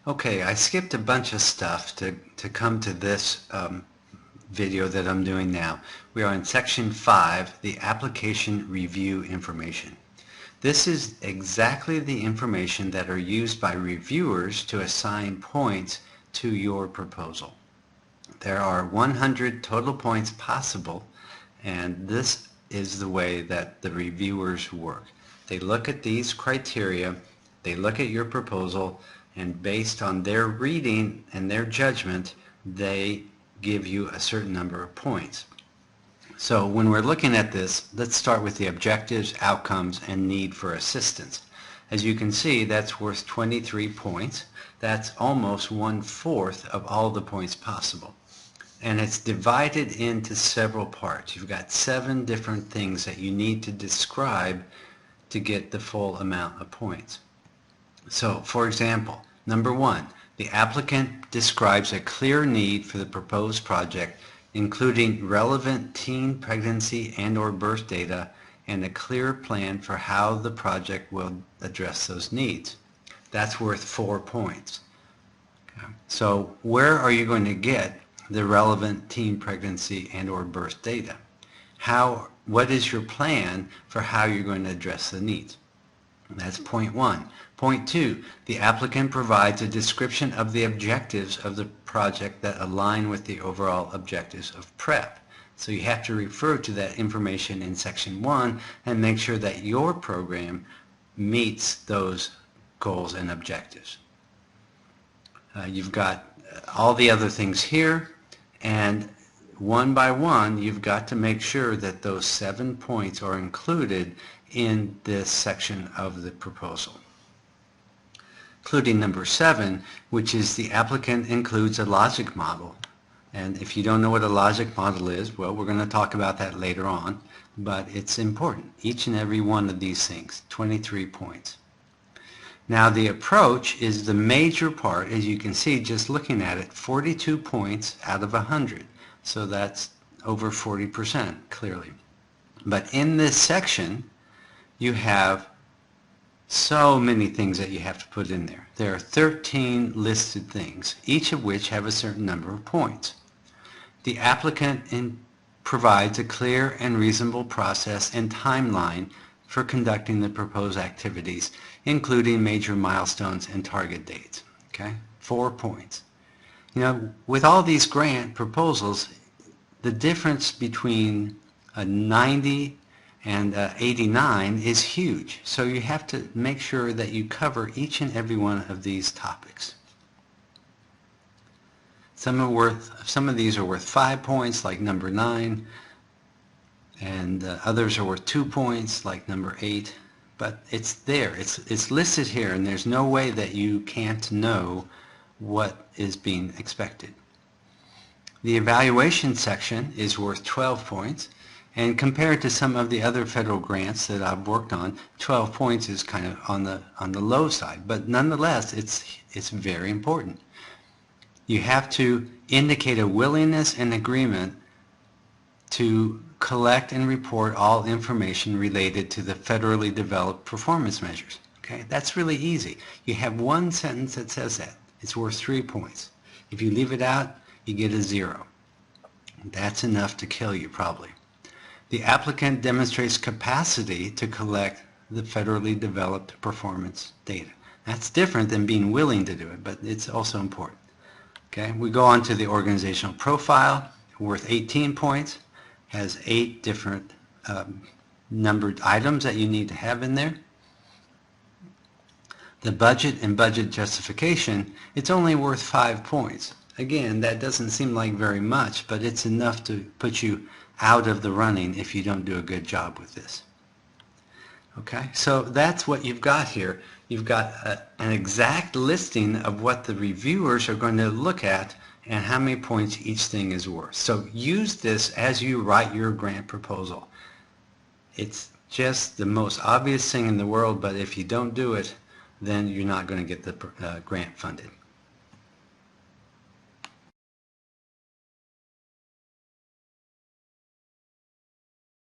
Okay, I skipped a bunch of stuff to come to this video that I'm doing now. We are in section 5, the application review information. This is exactly the information that are used by reviewers to assign points to your proposal. There are 100 total points possible, and this is the way that the reviewers work. They look at these criteria, they look at your proposal, and based on their reading and their judgment, they give you a certain number of points. So when we're looking at this, let's start with the objectives, outcomes, and need for assistance. As you can see, that's worth 23 points. That's almost 1/4 of all the points possible. And it's divided into several parts. You've got 7 different things that you need to describe to get the full amount of points. So, for example, number 1, the applicant describes a clear need for the proposed project, including relevant teen pregnancy and/or birth data and a clear plan for how the project will address those needs. That's worth 4 points. Okay. So where are you going to get the relevant teen pregnancy and/or birth data? What is your plan for how you're going to address the needs? That's point 1. Point 2, the applicant provides a description of the objectives of the project that align with the overall objectives of PrEP. So you have to refer to that information in section 1 and make sure that your program meets those goals and objectives. You've got all the other things here, and one by one you've got to make sure that those 7 points are included in this section of the proposal. Including number 7, which is the applicant includes a logic model. And if you don't know what a logic model is, well, we're going to talk about that later on, but it's important. Each and every one of these things, 23 points. Now the approach is the major part, as you can see just looking at it, 42 points out of 100. So that's over 40% clearly. But in this section, you have so many things that you have to put in there. There are 13 listed things, each of which have a certain number of points. The applicant provides a clear and reasonable process and timeline for conducting the proposed activities, including major milestones and target dates. Okay, 4 points. You know, with all these grant proposals, the difference between a 90 and 89 is huge. So you have to make sure that you cover each and every one of these topics. Some of these are worth 5 points, like number 9, and others are worth 2 points, like number 8. But it's there. It's listed here, and there's no way that you can't know what is being expected. The evaluation section is worth 12 points. And compared to some of the other federal grants that I've worked on, 12 points is kind of on the low side. But nonetheless, it's very important. You have to indicate a willingness and agreement to collect and report all information related to the federally developed performance measures. Okay, that's really easy. You have one sentence that says that. It's worth 3 points. If you leave it out, you get a 0. That's enough to kill you probably. The applicant demonstrates capacity to collect the federally developed performance data. That's different than being willing to do it, but it's also important. Okay, we go on to the organizational profile, worth 18 points, has 8 different numbered items that you need to have in there. The budget and budget justification, it's only worth 5 points. Again, that doesn't seem like very much, but it's enough to put you out of the running if you don't do a good job with this. Okay, so that's what you've got here. You've got an exact listing of what the reviewers are going to look at and how many points each thing is worth. So use this as you write your grant proposal. It's just the most obvious thing in the world, but if you don't do it, then you're not going to get the grant funded.